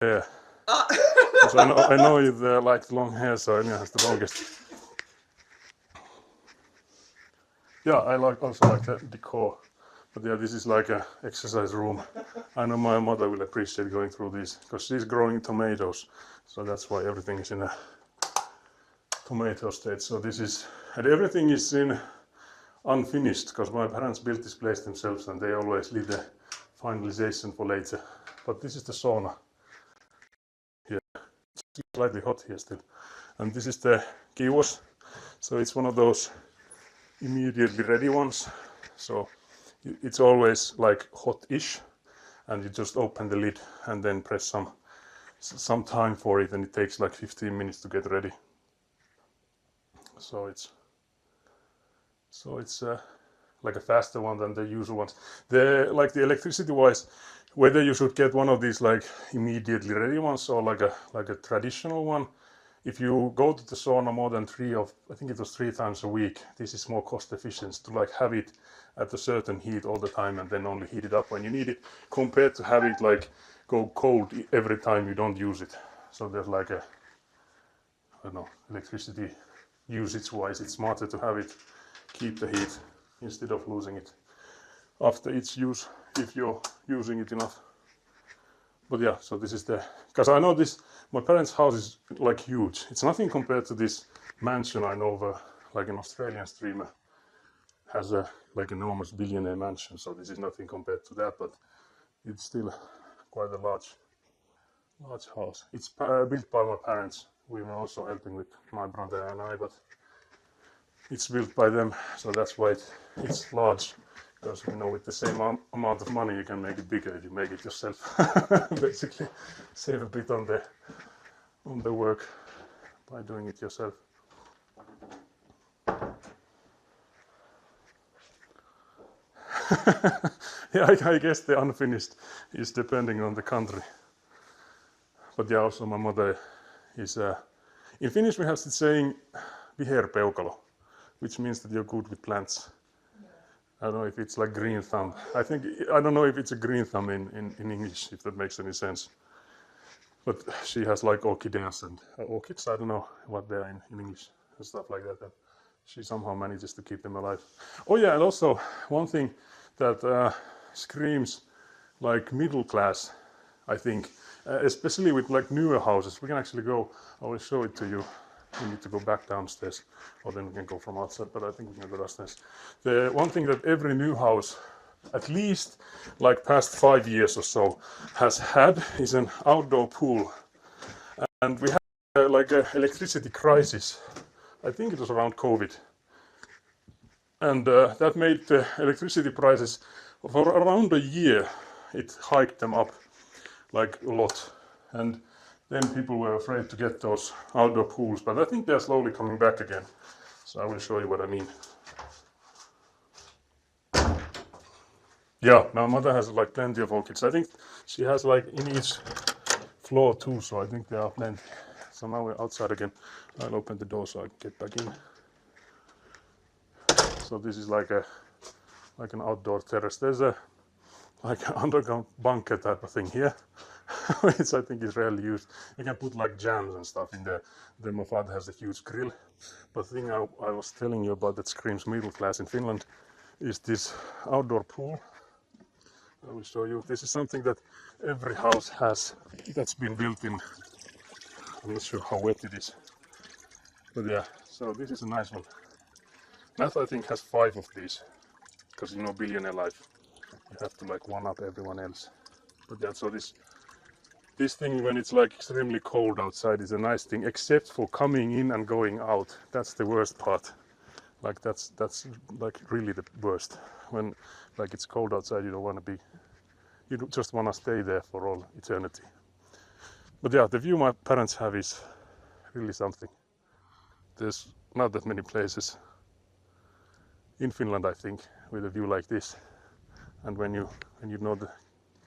hair. Ah. So I know you like long hair, so Elina has the longest. Yeah, I also like the decor. But yeah, this is like a exercise room. I know my mother will appreciate going through this because she's growing tomatoes. So that's why everything is in a tomato state. So this is, and everything is in unfinished because my parents built this place themselves and they always leave the finalization for later. But this is the sauna. Yeah, it's slightly hot here still. And this is the kiosks. So it's one of those immediately ready ones. So it's always like hot-ish, and you just open the lid and then press some time for it, and it takes like 15 minutes to get ready. So it's like a faster one than the usual ones. The electricity wise, whether you should get one of these like immediately ready ones or like a traditional one. If you go to the sauna more than I think it was 3 times a week, this is more cost efficient to like have it at a certain heat all the time and then only heat it up when you need it, compared to have it like go cold every time you don't use it. So there's like I don't know, electricity usage wise, it's smarter to have it keep the heat instead of losing it after its use if you're using it enough. But yeah, so this is because I know my parents' house is like huge. It's nothing compared to this mansion I know of, like an Australian streamer has a like enormous billionaire mansion. So this is nothing compared to that, but it's still quite a large house. It's built by my parents. We were also helping with my brother and I, but it's built by them, so that's why it's large. Because with the same amount of money you can make it bigger if you make it yourself. Basically, save a bit on the work by doing it yourself. Yeah, I guess the unfinished is depending on the country. But yeah, also my mother is in Finnish we have the saying viherpeukalo, which means that you're good with plants. I don't know if it's like green thumb. I don't know if it's a green thumb in English, if that makes any sense. But she has like orchideas and orchids, I don't know what they are in English and stuff like that. And she somehow manages to keep them alive. Oh yeah, and also one thing that screams like middle class, I think, especially with like newer houses. We can actually go, I will show it to you. We need to go back downstairs, or then we can go from outside, but I think we can go downstairs. The one thing that every new house, at least like past 5 years or so, has had is an outdoor pool. And we had like an electricity crisis. I think it was around COVID. And that made the electricity prices for around a year. It hiked them up like a lot. And then people were afraid to get those outdoor pools, but I think they're slowly coming back again. So I will show you what I mean. Yeah, my mother has like plenty of orchids. I think she has like in each floor too, so I think there are plenty. So now we're outside again. I'll open the door so I can get back in. So this is like an outdoor terrace. There's a like an underground bunker type of thing here, which I think is rarely used. You can put like jams and stuff in there. Then my father has a huge grill. But the thing I was telling you about that screams middle class in Finland is this outdoor pool. I will show you. This is something that every house has that's been built in. I'm not sure how wet it is. But yeah, so this is a nice one. Math I think has 5 of these. Because billionaire life. You have to like one up everyone else. But yeah, so this thing when it's like extremely cold outside is a nice thing, except for coming in and going out. That's the worst part. Like that's like really the worst. When like it's cold outside, you don't want to be. You just want to stay there for all eternity. But yeah, the view my parents have is really something. There's not that many places in Finland, I think, with a view like this. And when you know the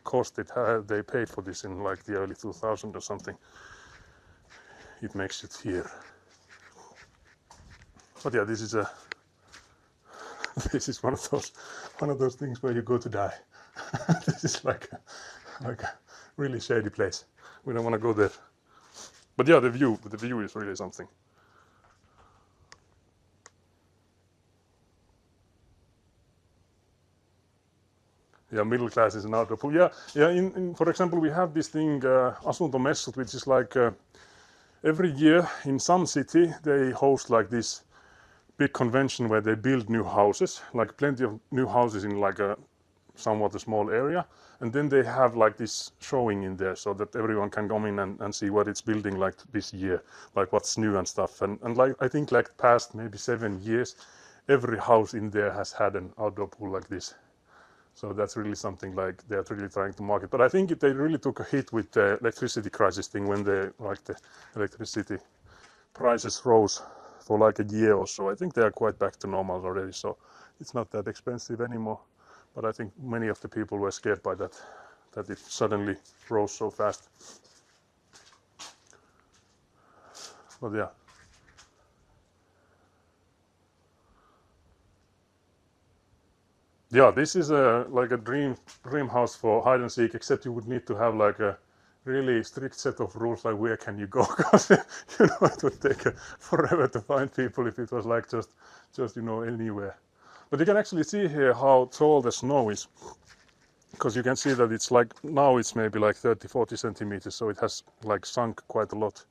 cost they paid for this in like the early 2000s or something, it makes it here. But yeah, this is one of those things where you go to die. This is like a really shady place. We don't want to go there. But yeah, the view is really something. Yeah, middle class is an outdoor pool. Yeah. For example, we have this thing, asuntomessut, which is like every year in some city they host like this big convention where they build new houses, like plenty of new houses in like a somewhat a small area, and then they have like this showing in there so that everyone can come in and see what it's building like this year, like what's new and stuff. And like I think like past maybe 7 years, every house in there has had an outdoor pool like this. So that's really something like they're really trying to market. But I think they really took a hit with the electricity crisis thing when the electricity prices rose for like a year or so. I think they are quite back to normal already, so it's not that expensive anymore. But I think many of the people were scared by that it suddenly rose so fast. But yeah. Yeah, this is like a dream house for hide and seek, except you would need to have like a really strict set of rules, like where can you go, because it would take forever to find people if it was like just anywhere. But you can actually see here how tall the snow is, because you can see that it's like now it's maybe like 30-40 centimeters, so it has like sunk quite a lot.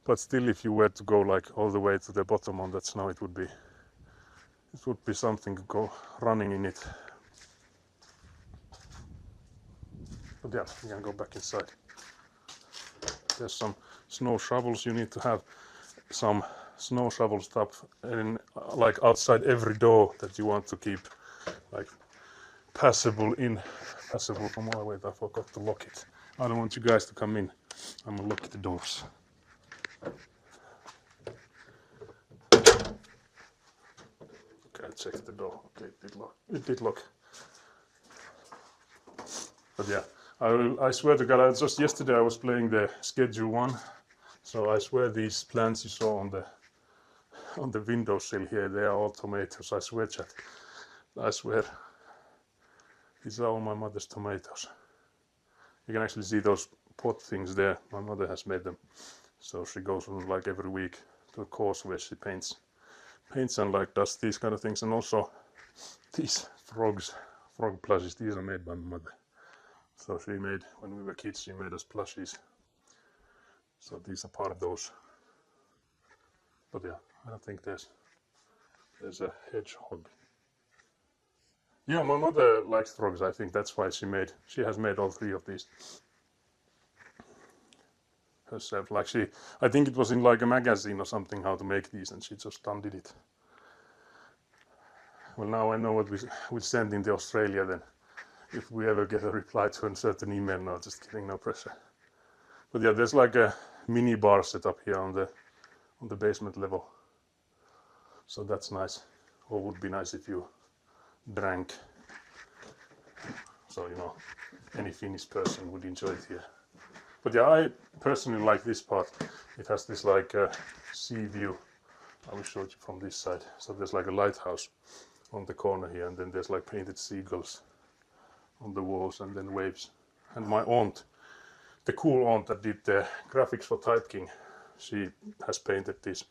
But still, if you were to go like all the way to the bottom on that snow, it would be something to go running in it. But yeah, you can go back inside. There's some snow shovels. You need to have some snow shovel stuff in like outside every door that you want to keep like passable from all. Wait, I forgot to lock it. I don't want you guys to come in. I'm gonna lock the doors. Okay, check the door. Okay, it did lock. But yeah, I swear to God, just yesterday I was playing the Schedule 1, so I swear these plants you saw on the windowsill here, they are all tomatoes. I swear, chat. I swear. These are all my mother's tomatoes. You can actually see those pot things there. My mother has made them. So she goes on like every week to a course where she paints and like does these kind of things. And also these frog plushies, these are made by my mother. So she made, when we were kids, she made us plushies. So these are part of those. But yeah, I don't think there's a hedgehog. Yeah, my mother likes frogs. I think that's why she has made all 3 of these herself. Like I think it was in like a magazine or something how to make these, and she just undid it. Well, now I know what we send into Australia then. If we ever get a reply to a certain email, no, just kidding, no pressure. But yeah, there's like a mini bar set up here on the basement level. So that's nice. Or would be nice if you drank. So, any Finnish person would enjoy it here. But yeah, I personally like this part. It has this like sea view. I will show you from this side. So there's like a lighthouse on the corner here, and then there's like painted seagulls on the walls, and then waves. And my aunt, the cool aunt that did the graphics for Type King, she has painted this.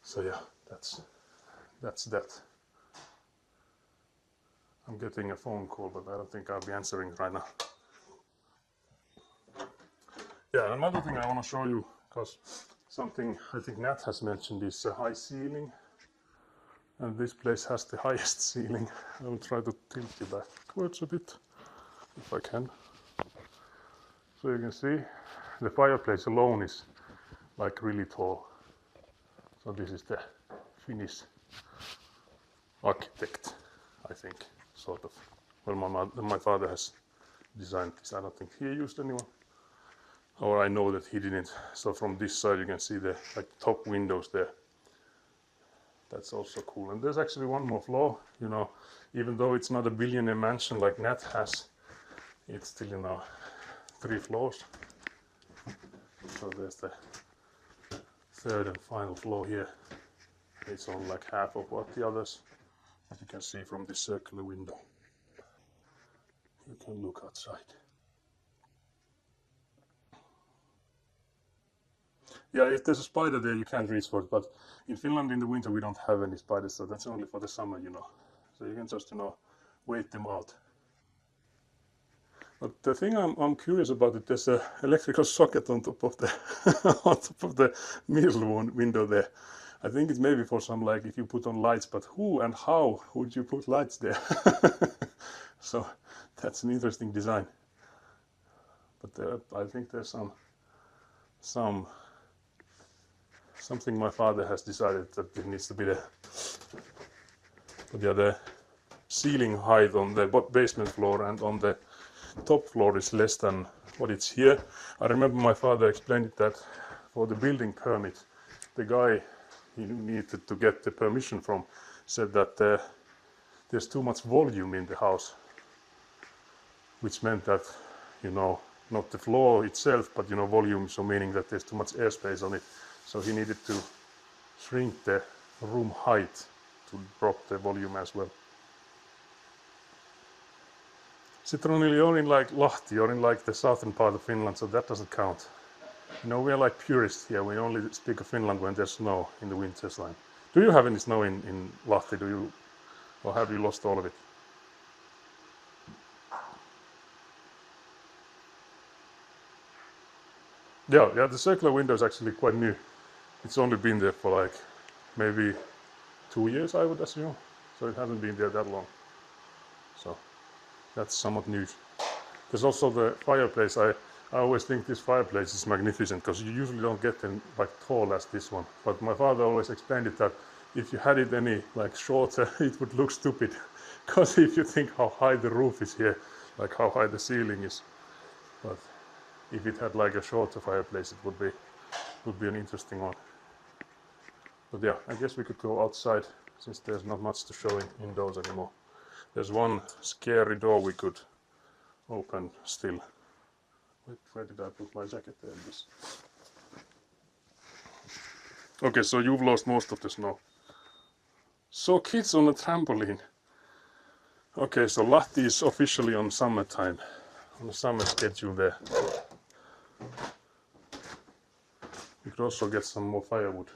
So yeah, that's that. I'm getting a phone call, but I don't think I'll be answering right now. Yeah, another thing I want to show you, because something I think Nat has mentioned, is a high ceiling. And this place has the highest ceiling. I will try to tilt you backwards a bit, if I can. So you can see, the fireplace alone is like really tall. So this is the Finnish architect, I think, sort of. Well, my father has designed this. I don't think he used anyone, or I know that he didn't. So from this side you can see the like top windows there. That's also cool. And there's actually one more floor. Even though it's not a billionaire mansion like Nat has, it's still 3 floors. So there's the 3rd and final floor here. It's on like half of what the others, as you can see from this circular window. You can look outside. Yeah, if there's a spider there, you can't reach for it. But in Finland, in the winter, we don't have any spiders, so that's only for the summer, So you can just, wait them out. But the thing I'm curious about it, there's an electrical socket on top of the on top of the middle window there. I think it's maybe for some, like, if you put on lights, but who and how would you put lights there? So that's an interesting design. But I think there's something my father has decided that it needs to be there. But yeah, the ceiling height on the basement floor and on the top floor is less than what it's here. I remember my father explained that for the building permit, the guy he needed to get the permission from said that there's too much volume in the house, which meant that, not the floor itself, but volume, so meaning that there's too much airspace on it. So he needed to shrink the room height to drop the volume as well. Citronili, you're in like Lahti, you're in like the southern part of Finland, so that doesn't count. We are like purists here. We only speak of Finland when there's snow in the winter time. Do you have any snow in Lahti? Or have you lost all of it? Yeah, the circular window is actually quite new. It's only been there for like maybe 2 years, I would assume. So it hasn't been there that long. So that's somewhat new. There's also the fireplace. I always think this fireplace is magnificent because you usually don't get them like tall as this one. But my father always explained it that if you had it any like shorter, it would look stupid. Because if you think how high the roof is here, like how high the ceiling is, but if it had like a shorter fireplace, it would be an interesting one. But yeah, I guess we could go outside since there's not much to show indoors anymore. There's one scary door we could open still. Wait, where did I put my jacket? There it is. Okay, so you've lost most of the snow. So kids on a trampoline. Okay, so Lahti is officially on summertime, on the summer schedule there. We could also get some more firewood.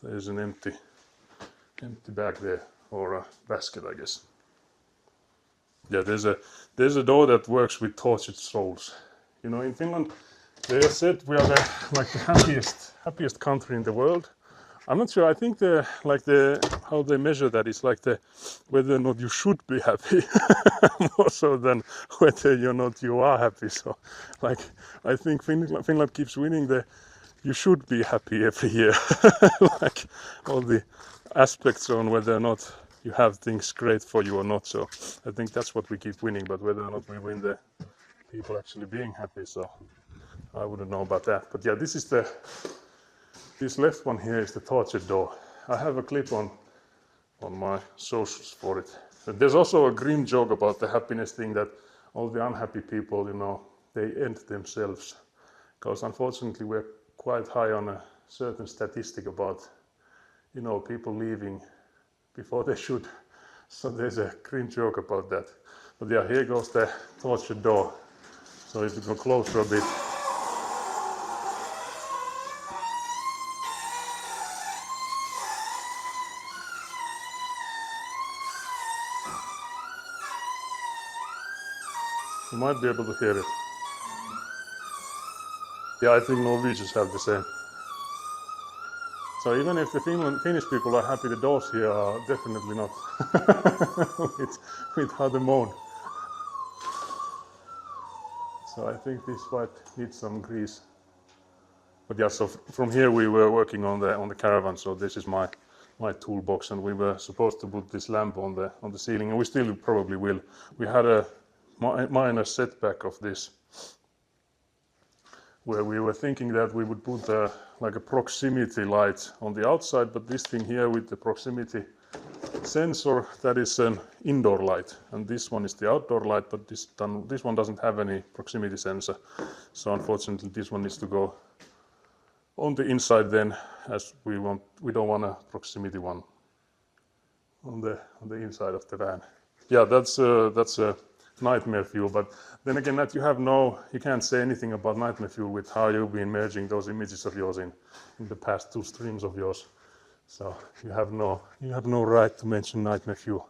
There's an empty bag there, or a basket, I guess. Yeah, there's a door that works with tortured souls. In Finland, they said we are the happiest country in the world. I'm not sure. I think how they measure that is like whether or not you should be happy, more so than whether you are happy. So, I think Finland keeps winning you should be happy every year, like all the aspects on whether or not you have things great for you or not. So I think that's what we keep winning, but whether or not we win the people actually being happy, so I wouldn't know about that. But yeah, this left one here is the tortured door. I have a clip on my socials for it. But there's also a grim joke about the happiness thing, that all the unhappy people, they end themselves. Because unfortunately we're quite high on a certain statistic about, people leaving before they should. So there's a grim joke about that. But yeah, here goes the tortured door. So if you go closer a bit. You might be able to hear it. Yeah, I think Norwegians have the same. So even if the Finnish people are happy, the doors here are definitely not with how they moan. So I think this might need some grease. But yeah, so from here we were working on the caravan. So this is my toolbox, and we were supposed to put this lamp on the ceiling, and we still probably will. We had a minor setback of this, where we were thinking that we would put a proximity light on the outside, but this thing here with the proximity sensor, that is an indoor light, and this one is the outdoor light, but this one doesn't have any proximity sensor. So unfortunately this one needs to go on the inside then, as we don't want a proximity one on the inside of the van. Yeah, that's a nightmare fuel. But then again, that you can't say anything about nightmare fuel with how you've been merging those images of yours in the past two streams of yours. So you have no right to mention nightmare fuel.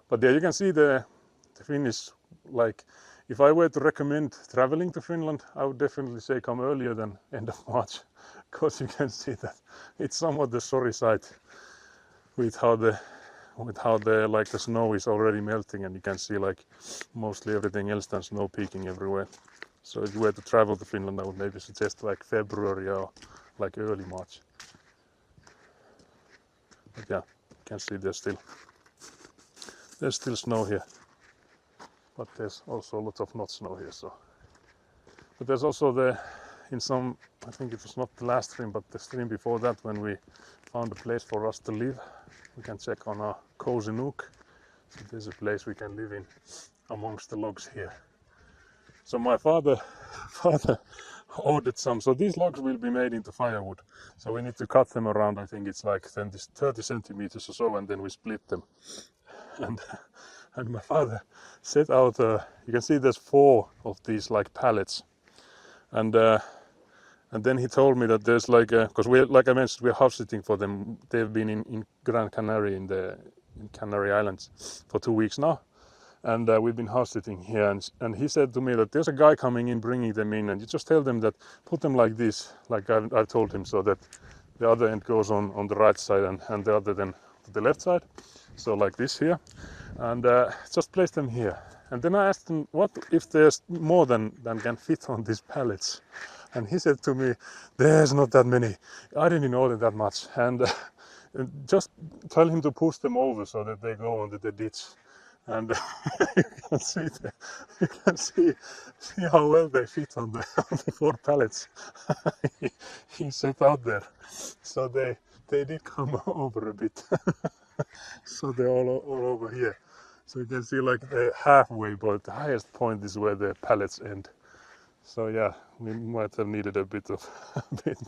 But there you can see the Finnish, like if I were to recommend traveling to Finland, I would definitely say come earlier than end of March, because you can see that it's somewhat the sorry sight with how the like the snow is already melting, and you can see like mostly everything else than snow peaking everywhere. So if you were to travel to Finland, I would maybe suggest like February or like early March. But yeah, you can see there's still snow here, but there's also a lot of not snow here. So, but there's also I think it was not the last stream, but the stream before that, when we found a place for us to live. We can check on our cozy nook. So there's a place we can live in amongst the logs here. So my father ordered some. So these logs will be made into firewood. So we need to cut them around, I think it's like 30 centimeters or so, and then we split them. And my father set out, you can see there's 4 of these like pallets. And then he told me that there's like, because like I mentioned, we're house sitting for them. They've been in Gran Canaria in Canary Islands for 2 weeks now. And we've been house sitting here, and he said to me that there's a guy coming in, bringing them in, and you just tell them that, put them like this, like I've told him, so that the other end goes on the right side and the other then to the left side, so like this here, and just place them here. And then I asked him, what if there's more than can fit on these pallets? And he said to me, there's not that many. I didn't order that much, and just tell him to push them over so that they go under the ditch. And you can see how well they fit on the 4 pallets he set out there. So they did come over a bit. So they're all over here. So you can see like the halfway, but the highest point is where the pallets end. So yeah, we might have needed a bit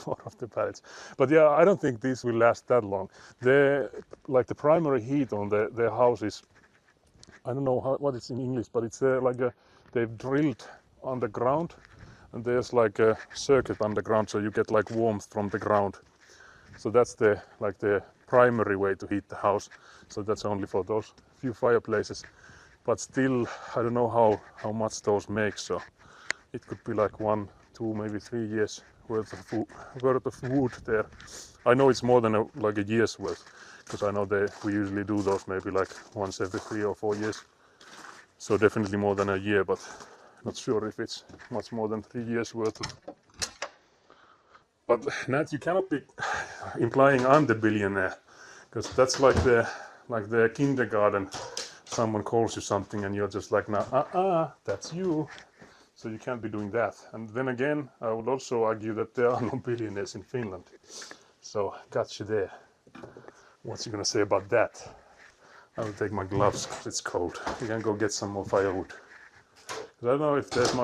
more of the pallets. But yeah, I don't think these will last that long. The primary heat on their house is, I don't know what it's in English, but it's they've drilled underground, and there's like a circuit underground, so you get like warmth from the ground. So that's the primary way to heat the house. So that's only for those few fireplaces. But still, I don't know how much those make. So it could be like 1, 2, maybe 3 years worth of wood there. I know it's more than a year's worth, because I know we usually do those maybe like once every 3 or 4 years. So definitely more than a year, but not sure if it's much more than 3 years worth of. But Nat, you cannot be implying I'm the billionaire, because that's like the kindergarten. Someone calls you something and you're just like, nah, that's you. So you can't be doing that. And then again, I would also argue that there are no billionaires in Finland. So got you there. What's you gonna say about that? I will take my gloves because it's cold. We can go get some more firewood. I don't know if there's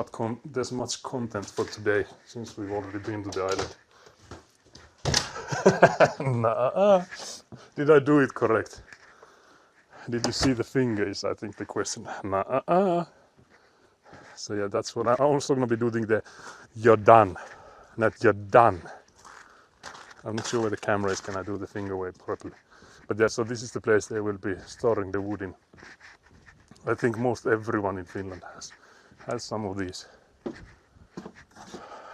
much content for today, since we've already been to the island. Nah. Did I do it correct? Did you see the fingers? I think the question. Nah. So yeah, that's what I'm also gonna be doing. The you're done, not you're done. I'm not sure where the camera is. Can I do the finger wave properly? But yeah, so this is the place they will be storing the wood in. I think most everyone in Finland has some of these.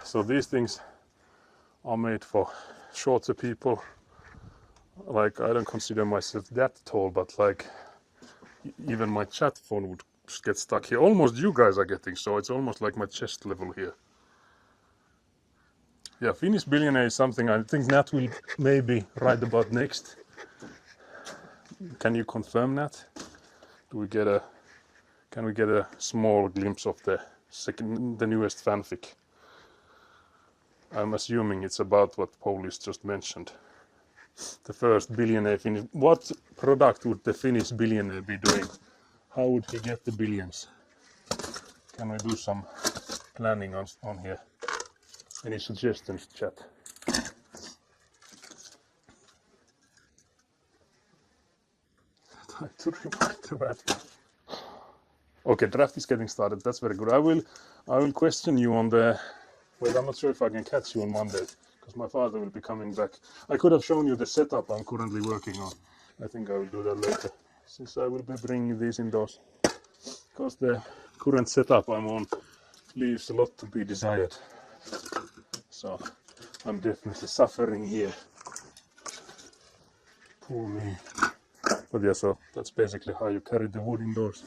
So these things are made for shorter people. Like, I don't consider myself that tall, but like even my chat phone would get stuck here. Almost you guys are getting, so it's almost like my chest level here. Yeah, Finnish billionaire is something I think Nat will maybe write about next. Can you confirm that? Can we get a small glimpse of the newest fanfic? I'm assuming it's about what Polish just mentioned. The first billionaire Finnish. What product would the Finnish billionaire be doing? How would he get the billions? Can we do some planning on here? Any suggestions, chat? to remove the rat. Okay, draft is getting started. That's very good. I will question you on the. Wait, I'm not sure if I can catch you on Monday because my father will be coming back. I could have shown you the setup I'm currently working on. I think I will do that later, since I will be bringing these indoors. Because the current setup I'm on leaves a lot to be desired. So I'm definitely suffering here. Poor me. But yeah, so that's basically how you carry the wood indoors.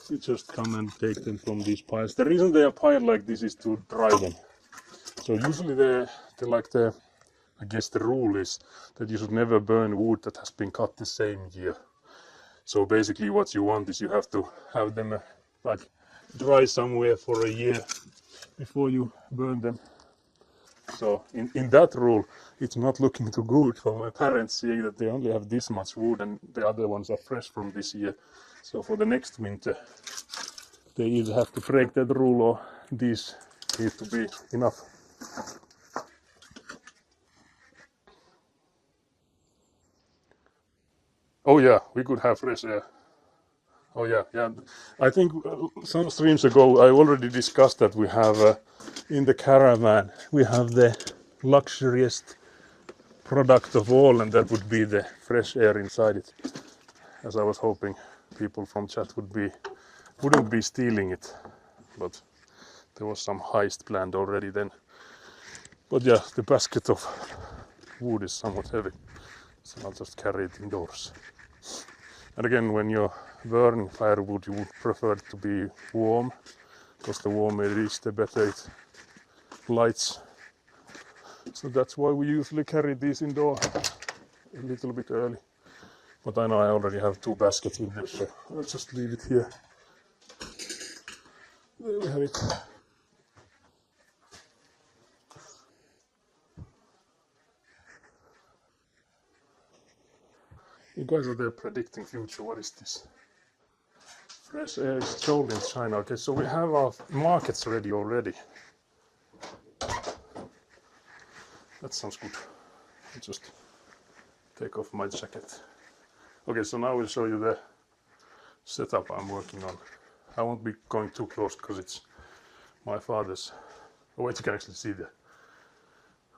You just come and take them from these piles. The reason they are piled like this is to dry them. So usually I guess the rule is that you should never burn wood that has been cut the same year. So basically what you want is you have to have them like dry somewhere for a year before you burn them. So in that rule, it's not looking too good for my parents seeing that they only have this much wood and the other ones are fresh from this year. So for the next winter, they either have to break that rule or these need to be enough. Oh yeah, we could have fresh air. Oh yeah. I think some streams ago I already discussed that we have in the caravan we have the luxurious product of all, and that would be the fresh air inside it. As I was hoping people from chat wouldn't be stealing it, but there was some heist planned already then. But yeah, the basket of wood is somewhat heavy, so I'll just carry it indoors. And again, when you're burning firewood, you would prefer it to be warm, because the warmer it is, the better it lights. So that's why we usually carry these indoor a little bit early. But I know I already have 2 baskets with them, so I'll just leave it here. There we have it. You guys are there predicting future. What is this? Fresh air is sold in China. Okay, so we have our markets ready already. That sounds good. I'll just take off my jacket. Okay, so now I will show you the setup I'm working on. I won't be going too close because it's my father's. Oh wait, you can actually see there.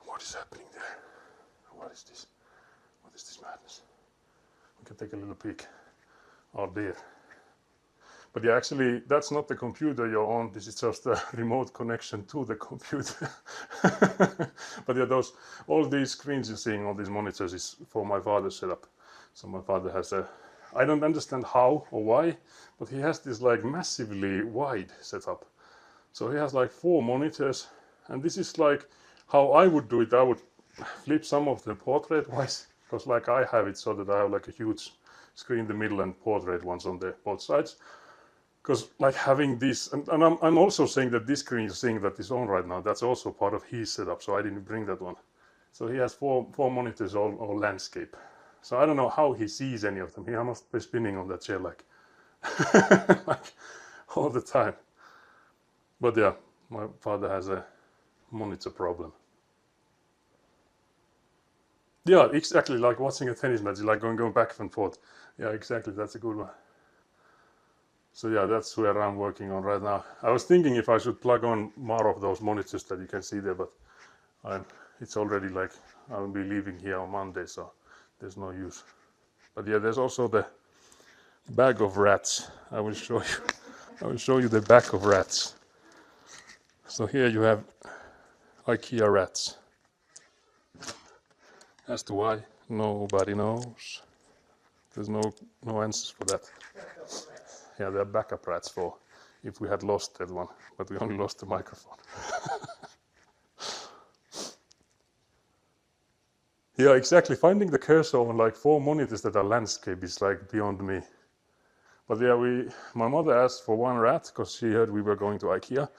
What is happening there? What is this? What is this madness? We can take a little peek. Oh dear. But yeah, actually, that's not the computer you're on. This is just a remote connection to the computer. But yeah, all these screens you're seeing, all these monitors, is for my father's setup. So my father has I don't understand how or why, but he has this like massively wide setup. So he has like 4 monitors, and this is like how I would do it. I would flip some of the portrait wise, because like I have it so that I have like a huge screen in the middle and portrait ones on the both sides. Because like having this, and I'm also saying that this screen you're seeing that is on right now, that's also part of his setup, so I didn't bring that one. So he has four monitors, all landscape. So I don't know how he sees any of them. He must be spinning on that chair like, like all the time. But yeah, my father has a monitor problem. Yeah, exactly, like watching a tennis match, like going back and forth. Yeah, exactly, that's a good one. So yeah, that's where I'm working on right now. I was thinking if I should plug on more of those monitors that you can see there, but it's already like I'll be leaving here on Monday, so there's no use. But yeah, there's also the bag of rats. I will show you. I will show you the back of rats. So here you have IKEA rats. As to why, nobody knows. There's no answers for that. Yeah, they're backup rats for if we had lost that one, but we only lost the microphone. Yeah, exactly. Finding the cursor on like 4 monitors that are landscape is like beyond me. But yeah, my mother asked for 1 rat because she heard we were going to IKEA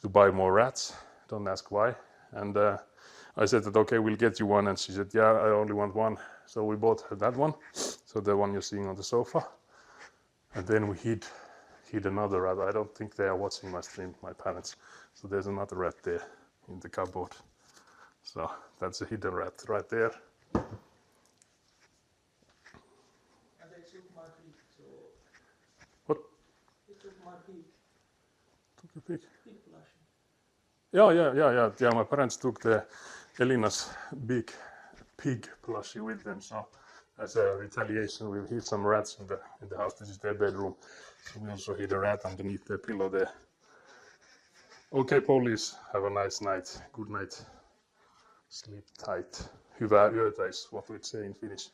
to buy more rats. Don't ask why. And I said that okay, we'll get you 1, and she said yeah, I only want 1. So we bought her that one. So the one you're seeing on the sofa. And then we hid another rat. I don't think they are watching my stream, my parents. So there's another rat there in the cupboard. So that's a hidden rat right there. Took a pig. Yeah. My parents took the Elina's big pig plushie with them, so as a retaliation, we hid some rats in the house. This is their bedroom, so we also hid a rat underneath the pillow there. Okay, police, have a nice night. Good night. Sleep tight. Hyvää yötä is what we'd say in Finnish.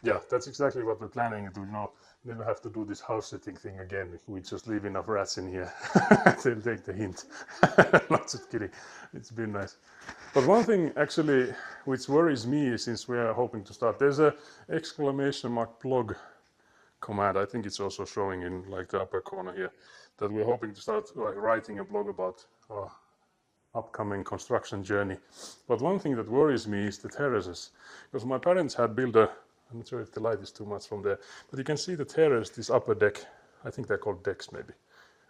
Yeah, that's exactly what we're planning to, never have to do this house sitting thing again. If we just leave enough rats in here, they'll take the hint. Not just kidding. It's been nice. But one thing actually which worries me, since we are hoping to start, there's a !blog command. I think it's also showing in like the upper corner here, that we're hoping to start like writing a blog about our upcoming construction journey. But one thing that worries me is the terraces, because my parents had built I'm not sure if the light is too much from there, but you can see the terrace, this upper deck. I think they're called decks maybe.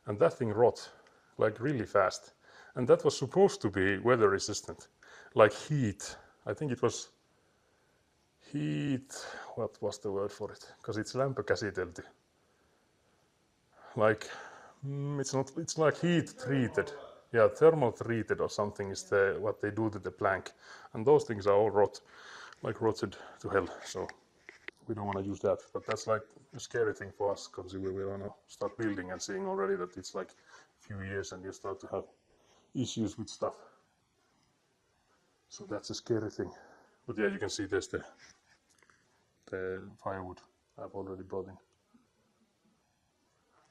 And that thing rot like really fast. And that was supposed to be weather resistant, like heat. I think it was heat, what was the word for it? Because it's lämpökäsitelty. Like, it's like heat treated. Yeah, thermal treated or something is what they do to the plank. And those things are all rotted to hell. So we don't want to use that. But that's like a scary thing for us, because we want to start building and seeing already that it's like a few years and you start to have issues with stuff. So that's a scary thing. But yeah, you can see there's the firewood I've already brought in.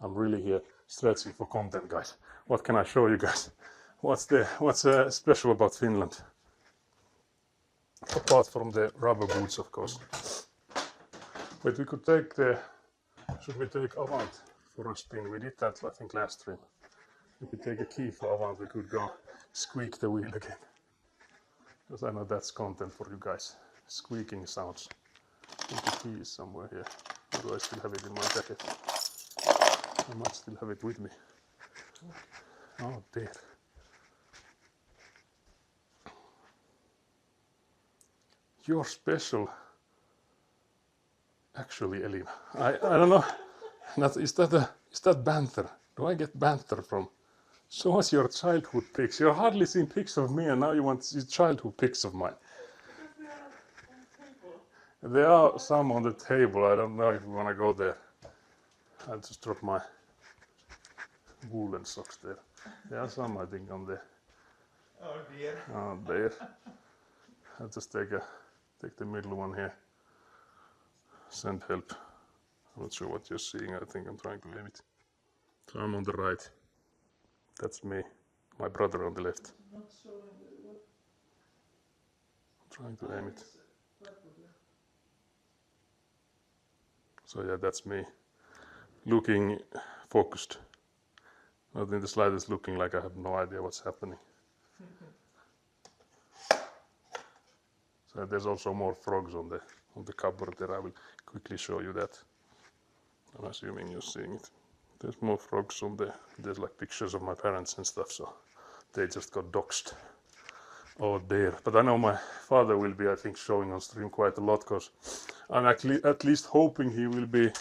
I'm really here stretching for content, guys. What can I show you guys? What's special about Finland? Apart from the rubber boots, of course. But we could take should we take Avant for a spin? We did that, I think, last stream. If we take a key for Avant, we could go squeak the wheel again. Because I know that's content for you guys. Squeaking sounds. I think the key is somewhere here. Or do I still have it in my jacket? I might still have it with me. Oh dear. You're special. Actually, Elina. I don't know. Is that banter? Do I get banter from? Show us your childhood pics. You've hardly seen pics of me, and now you want to see childhood pics of mine. There are some on the table. I don't know if you want to go there. I'll just drop my woolen socks there. There are some, I think, on there. Oh dear. Oh dear. I'll just take the middle one here. Send help. I'm not sure what you're seeing. I think I'm trying to aim it. So I'm on the right. That's me. My brother on the left. I'm trying to aim it. So yeah, that's me. Looking focused. Not in the slightest looking like I have no idea what's happening. So there's also more frogs on the cupboard there. I will quickly show you that. I'm assuming you're seeing it. There's more frogs on there. There's like pictures of my parents and stuff, so they just got doxed. Oh dear. But I know my father will be, I think, showing on stream quite a lot, because I'm actually at least hoping he will be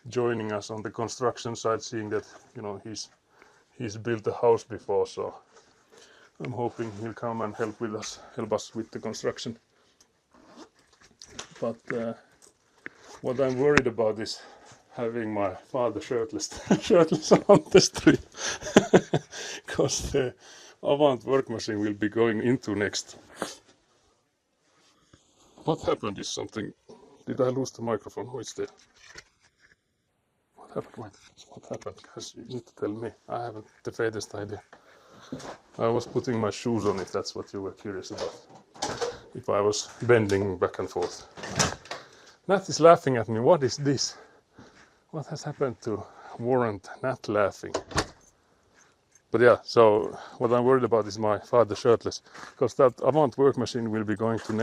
joining us on the construction side, seeing that, he's built a house before, so I'm hoping he'll come and help us with the construction. But what I'm worried about is having my father shirtless on the street, because the Avant work machine will be going into next. What happened is something. Did I lose the microphone? Who is there? What happened? What happened? Guys, you need to tell me. I haven't the faintest idea. I was putting my shoes on, if that's what you were curious about. If I was bending back and forth. Nat is laughing at me. What is this? What has happened to warrant Nat laughing? But yeah, so what I'm worried about is my father shirtless, because that Avant work machine will be going to